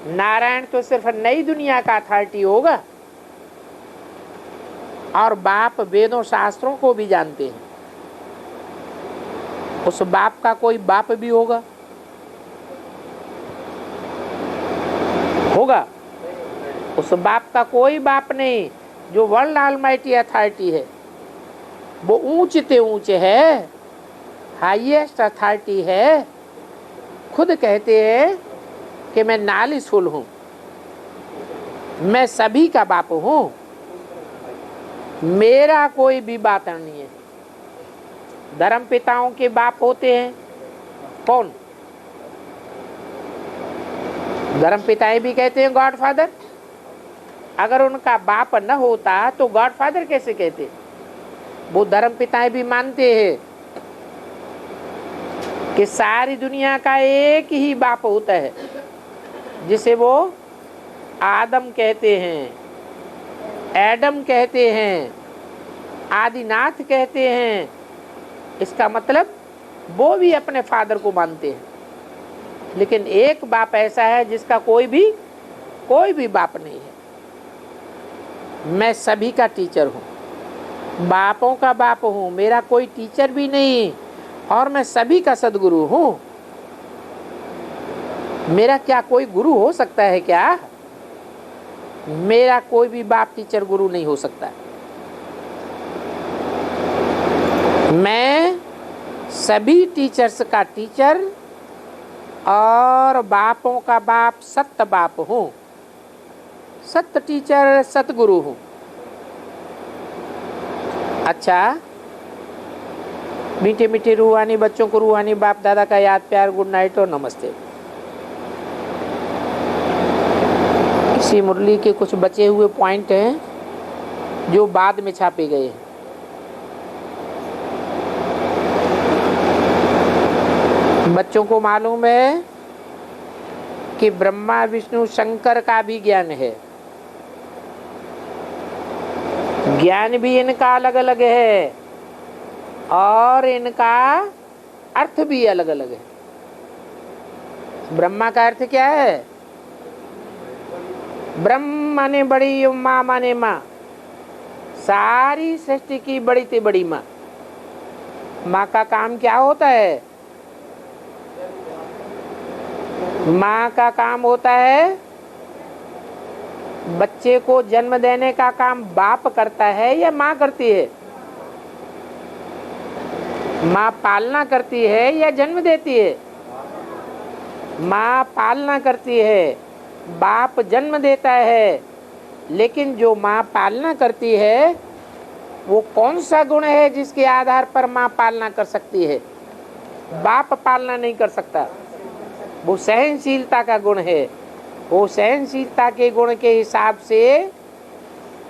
नारायण तो सिर्फ नई दुनिया का अथॉरिटी होगा, और बाप वेदों शास्त्रों को भी जानते हैं। उस बाप का कोई बाप भी होगा? होगा? उस बाप का कोई बाप नहीं। जो वर्ल्ड ऑलमाइटी अथॉरिटी है वो ऊंचते ऊंचे है, हाईएस्ट अथॉरिटी है, खुद कहते हैं कि मैं नालिसफुल हूँ, मैं सभी का बाप हूँ, मेरा कोई भी बाप नहीं है। धर्म पिताओं के बाप होते हैं कौन? धर्म पिताएं भी कहते हैं गॉड फादर। अगर उनका बाप न होता तो गॉड फादर कैसे कहते? वो धर्म पिताएं भी मानते हैं कि सारी दुनिया का एक ही बाप होता है, जिसे वो आदम कहते हैं, एडम कहते हैं, आदिनाथ कहते हैं। इसका मतलब वो भी अपने फादर को मानते हैं, लेकिन एक बाप ऐसा है जिसका कोई भी बाप नहीं है। मैं सभी का टीचर हूँ, बापों का बाप हूँ, मेरा कोई टीचर भी नहीं, और मैं सभी का सदगुरु हूँ। मेरा क्या कोई गुरु हो सकता है क्या? मेरा कोई भी बाप टीचर गुरु नहीं हो सकता। मैं सभी टीचर्स का टीचर और बापों का बाप सत्य बाप हूँ, सत्य टीचर, सतगुरु हूँ। अच्छा, मीठे मीठे रूहानी बच्चों को रूहानी बाप दादा का याद प्यार, गुड नाइट और नमस्ते। इसी मुरली के कुछ बचे हुए पॉइंट हैं जो बाद में छापे गए हैं। बच्चों को मालूम है कि ब्रह्मा विष्णु शंकर का भी ज्ञान है, ज्ञान भी इनका अलग अलग है और इनका अर्थ भी अलग अलग है। ब्रह्मा का अर्थ क्या है? ब्रह्म माने बड़ी, माँ माने माँ, सारी सृष्टि की बड़ी से बड़ी माँ। माँ का काम क्या होता है? माँ का काम होता है बच्चे को जन्म देने का काम बाप करता है या माँ करती है? माँ पालना करती है या जन्म देती है? माँ पालना करती है, बाप जन्म देता है। लेकिन जो माँ पालना करती है वो कौन सा गुण है जिसके आधार पर माँ पालना कर सकती है? बाप पालना नहीं कर सकता। वो सहनशीलता का गुण है। वो सहनशीलता के गुण के हिसाब से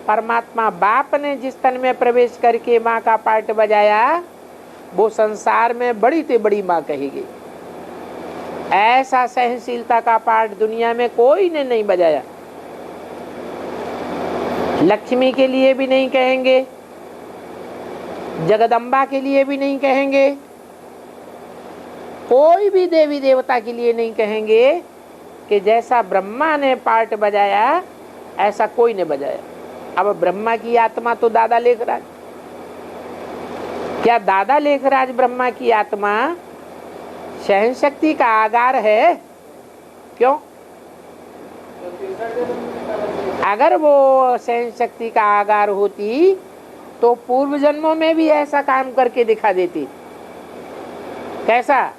परमात्मा बाप ने जिस तन में प्रवेश करके माँ का पार्ट बजाया, वो संसार में बड़ी से बड़ी माँ कही गई। ऐसा सहनशीलता का पार्ट दुनिया में कोई ने नहीं बजाया। लक्ष्मी के लिए भी नहीं कहेंगे, जगदम्बा के लिए भी नहीं कहेंगे, कोई भी देवी देवता के लिए नहीं कहेंगे कि जैसा ब्रह्मा ने पार्ट बजाया ऐसा कोई ने बजाया। अब ब्रह्मा की आत्मा तो दादा लेखराज, क्या दादा लेखराज ब्रह्मा की आत्मा सहन शक्ति का आगार है? क्यों? अगर वो सहन शक्ति का आगार होती तो पूर्व जन्मों में भी ऐसा काम करके दिखा देती। कैसा?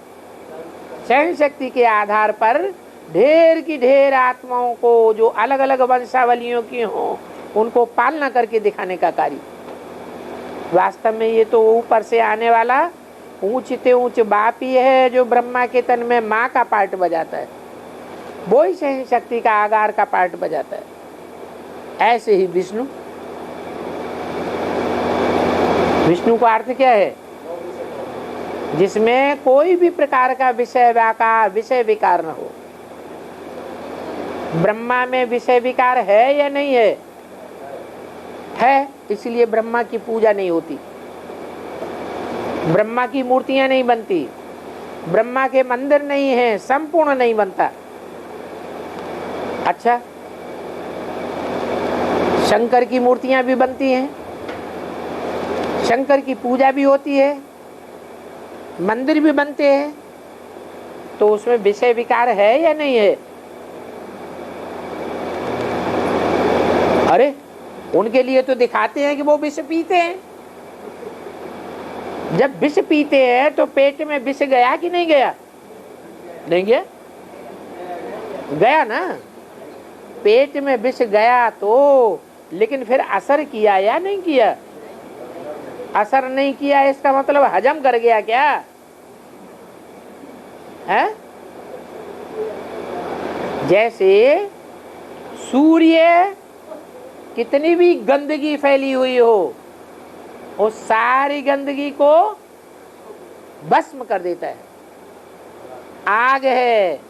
सहन शक्ति के आधार पर ढेर की ढेर आत्माओं को जो अलग अलग वंशावलियों की हों उनको पालना करके दिखाने का कार्य। वास्तव में ये तो ऊपर से आने वाला ऊंच से ऊंच बाप ही है जो ब्रह्मा के तन में माँ का पार्ट बजाता है, वो ही सहन शक्ति का आगार का पार्ट बजाता है। ऐसे ही विष्णु, विष्णु का अर्थ क्या है? जिसमें कोई भी प्रकार का विषय विकार न हो। ब्रह्मा में विषय विकार है या नहीं है? है, इसलिए ब्रह्मा की पूजा नहीं होती, ब्रह्मा की मूर्तियां नहीं बनती, ब्रह्मा के मंदिर नहीं है, संपूर्ण नहीं बनता। अच्छा, शंकर की मूर्तियां भी बनती हैं, शंकर की पूजा भी होती है, मंदिर भी बनते हैं, तो उसमें विषय विकार है या नहीं है? अरे उनके लिए तो दिखाते हैं कि वो विष पीते हैं, जब विष पीते हैं तो पेट में विष गया कि नहीं गया? नहीं गया? गया ना, पेट में विष गया तो, लेकिन फिर असर किया या नहीं किया? असर नहीं किया, इसका मतलब हजम कर गया क्या है? जैसे सूर्य कितनी भी गंदगी फैली हुई हो, वो सारी गंदगी को भस्म कर देता है। आग है,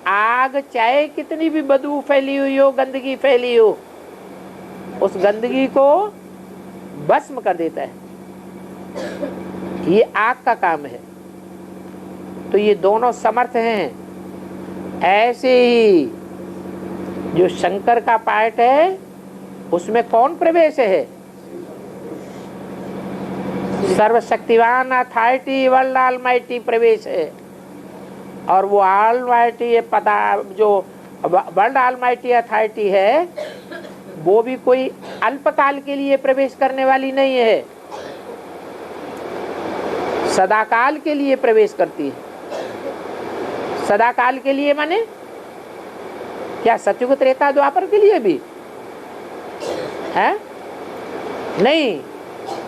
आग चाहे कितनी भी बदबू फैली हुई हो, गंदगी फैली हो, उस गंदगी को भस्म कर देता है। ये आग का काम है। तो ये दोनों समर्थ हैं। ऐसे ही जो शंकर का पार्ट है उसमें कौन प्रवेश है? सर्वशक्तिवान अथॉरिटी वर्ल्ड ऑलमाइटी प्रवेश है। और वो ऑलमाइटी पता जो वर्ल्ड ऑलमाइटी अथॉरिटी है वो भी कोई अल्पकाल के लिए प्रवेश करने वाली नहीं है, सदाकाल के लिए प्रवेश करती है। सदाकाल के लिए माने क्या? सतयुग त्रेता द्वापर के लिए भी है? नहीं,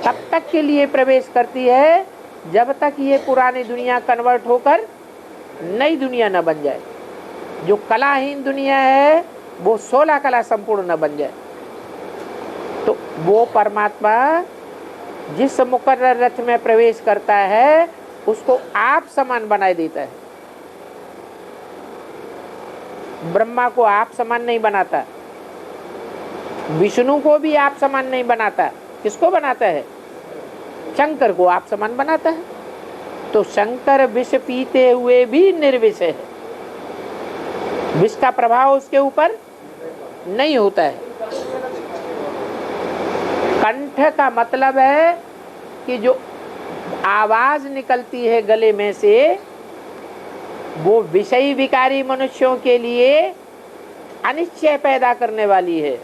तब तक के लिए प्रवेश करती है जब तक ये पुरानी दुनिया कन्वर्ट होकर नई दुनिया न बन जाए। जो कलाहीन दुनिया है वो 16 कला संपूर्ण न बन जाए। तो वो परमात्मा जिस मुकर्रर रथ में प्रवेश करता है उसको आप समान बनाए देता है। ब्रह्मा को आप समान नहीं बनाता, विष्णु को भी आप समान नहीं बनाता। किसको बनाता है? शंकर को आप समान बनाता है। तो शंकर विष पीते हुए भी निर्विष है, विष का प्रभाव उसके ऊपर नहीं होता है। कंठ का मतलब है कि जो आवाज निकलती है गले में से वो विषयी विकारी मनुष्यों के लिए अनिश्चय पैदा करने वाली है।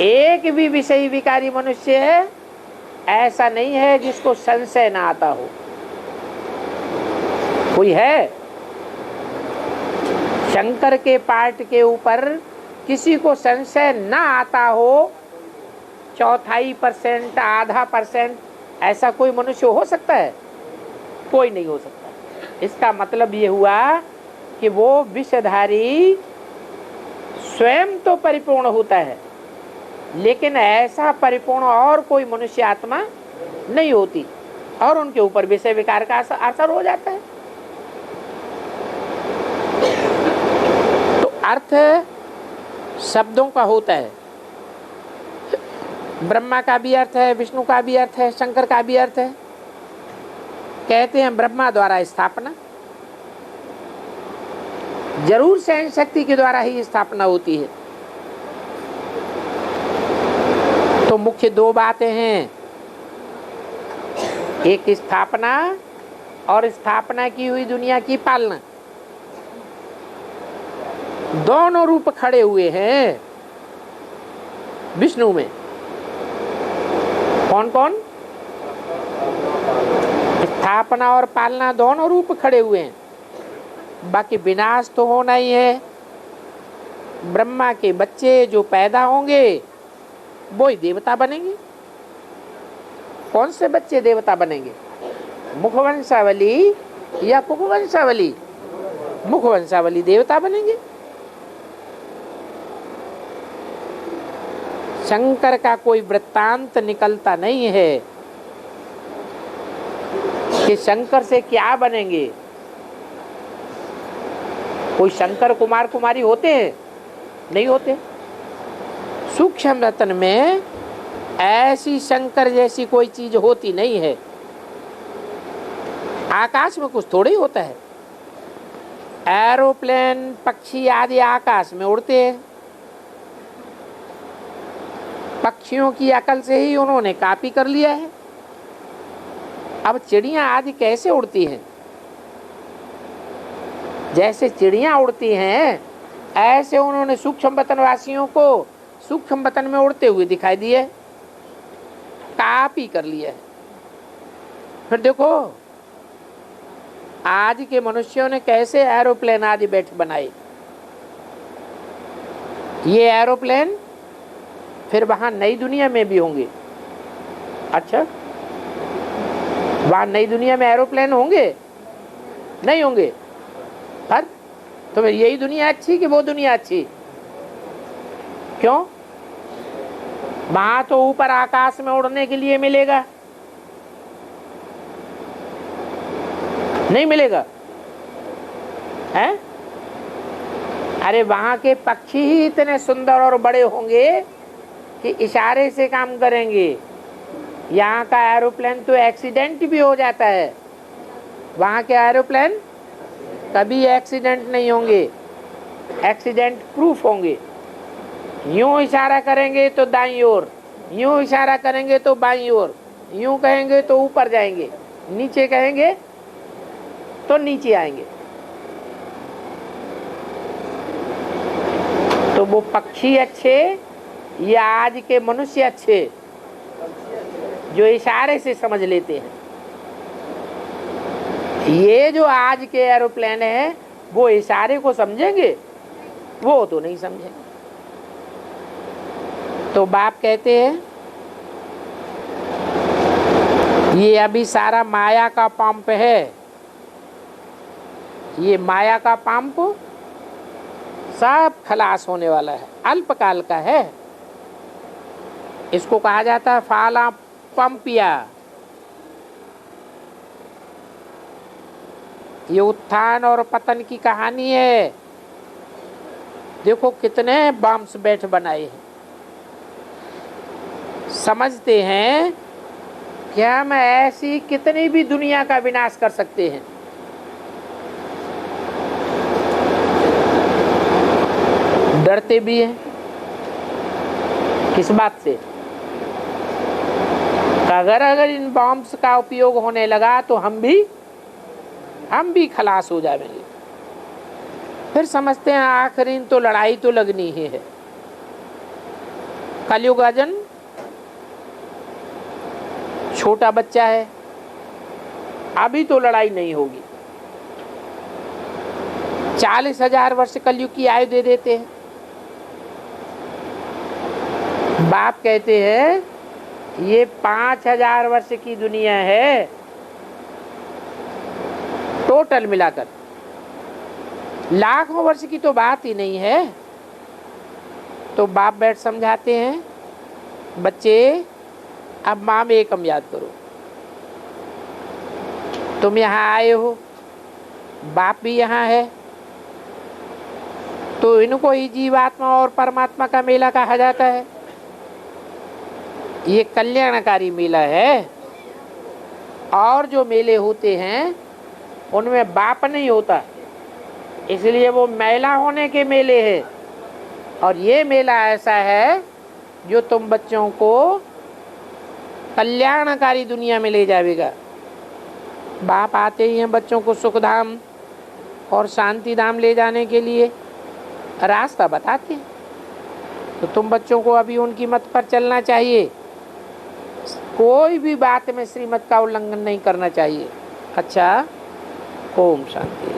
एक भी विषयी विकारी मनुष्य है ऐसा नहीं है जिसको संशय ना आता हो। कोई है? शंकर के पाठ के ऊपर किसी को संशय ना आता हो 0.25%, आधा %, ऐसा कोई मनुष्य हो सकता है? कोई नहीं हो सकता। इसका मतलब ये हुआ कि वो विषधारी स्वयं तो परिपूर्ण होता है, लेकिन ऐसा परिपूर्ण और कोई मनुष्य आत्मा नहीं होती, और उनके ऊपर विषय विकार का असर हो जाता है। तो अर्थ शब्दों का होता है। ब्रह्मा का भी अर्थ है, विष्णु का भी अर्थ है, शंकर का भी अर्थ है। कहते हैं ब्रह्मा द्वारा स्थापना, जरूर सहन शक्ति के द्वारा ही स्थापना होती है। तो मुख्य 2 बातें हैं, एक स्थापना और स्थापना की हुई दुनिया की पालना। दोनों रूप खड़े हुए हैं विष्णु में। कौन कौन? स्थापना और पालना दोनों रूप खड़े हुए हैं। बाकी विनाश तो होना ही है। ब्रह्मा के बच्चे जो पैदा होंगे वो ही देवता बनेंगे। कौन से बच्चे देवता बनेंगे? मुखवंशावली या पुखवंशावली? मुखवंशावली देवता बनेंगे। शंकर का कोई वृत्तांत निकलता नहीं है कि शंकर से क्या बनेंगे। कोई शंकर कुमार कुमारी होते हैं? नहीं होते। सूक्ष्म रत्न में ऐसी शंकर जैसी कोई चीज होती नहीं है। आकाश में कुछ थोड़ी होता है। एरोप्लेन, पक्षी आदि आकाश में उड़ते हैं। पक्षियों की अकल से ही उन्होंने कॉपी कर लिया है। अब चिड़ियां आदि कैसे उड़ती हैं? जैसे चिड़ियां उड़ती हैं ऐसे उन्होंने सूक्ष्म वतन वासियों को सूक्ष्म वतन में उड़ते हुए दिखाई दिए। कॉपी कर लिया है। फिर देखो आज के मनुष्यों ने कैसे एरोप्लेन आदि बैठ बनाए। ये एरोप्लेन फिर वहां नई दुनिया में भी होंगे। अच्छा, वहां नई दुनिया में एरोप्लेन होंगे? नहीं होंगे। पर तो फिर यही दुनिया अच्छी कि वो दुनिया अच्छी? क्यों? वहां तो ऊपर आकाश में उड़ने के लिए मिलेगा, नहीं मिलेगा है? अरे वहां के पक्षी ही इतने सुंदर और बड़े होंगे कि इशारे से काम करेंगे। यहाँ का एरोप्लेन तो एक्सीडेंट भी हो जाता है, वहाँ के एरोप्लेन कभी एक्सीडेंट नहीं होंगे, एक्सीडेंट प्रूफ होंगे। यूं इशारा करेंगे तो दाईं ओर, यूं इशारा करेंगे तो बाईं ओर, यूं कहेंगे तो ऊपर जाएंगे, नीचे कहेंगे तो नीचे आएंगे। तो वो पक्षी अच्छे या आज के मनुष्य अच्छे जो इशारे से समझ लेते हैं? ये जो आज के एरोप्लेन है वो इशारे को समझेंगे? वो तो नहीं समझेंगे। तो बाप कहते हैं ये अभी सारा माया का पंप है, ये माया का पंप सब खलास होने वाला है, अल्पकाल का है। इसको कहा जाता है फाला पंपिया। ये उत्थान और पतन की कहानी है। देखो कितने बम्स बैठ बनाए हैं। समझते हैं कि हम ऐसी कितनी भी दुनिया का विनाश कर सकते हैं। डरते भी हैं। किस बात से? अगर इन बॉम्ब्स का उपयोग होने लगा तो हम भी खलास हो जाएंगे। फिर समझते हैं आखिरी तो लड़ाई तो लगनी ही है। कलयुग अजन छोटा बच्चा है, अभी तो लड़ाई नहीं होगी। 40,000 वर्ष कलयुग की आयु दे देते हैं। बाप कहते हैं ये 5,000 वर्ष की दुनिया है टोटल मिलाकर, लाखों वर्ष की तो बात ही नहीं है। तो बाप बैठ समझाते हैं बच्चे अब माम एकम याद करो। तुम यहाँ आए हो, बाप भी यहाँ है, तो इनको ही जीवात्मा और परमात्मा का मेला कहा जाता है। ये कल्याणकारी मेला है। और जो मेले होते हैं उनमें बाप नहीं होता, इसलिए वो मेला होने के मेले हैं। और ये मेला ऐसा है जो तुम बच्चों को कल्याणकारी दुनिया में ले जाएगा। बाप आते ही हैं बच्चों को सुखधाम और शांति धाम ले जाने के लिए रास्ता बताते हैं। तो तुम बच्चों को अभी उनकी मत पर चलना चाहिए। कोई भी बात में श्रीमत का उल्लंघन नहीं करना चाहिए। अच्छा, ओम शांति।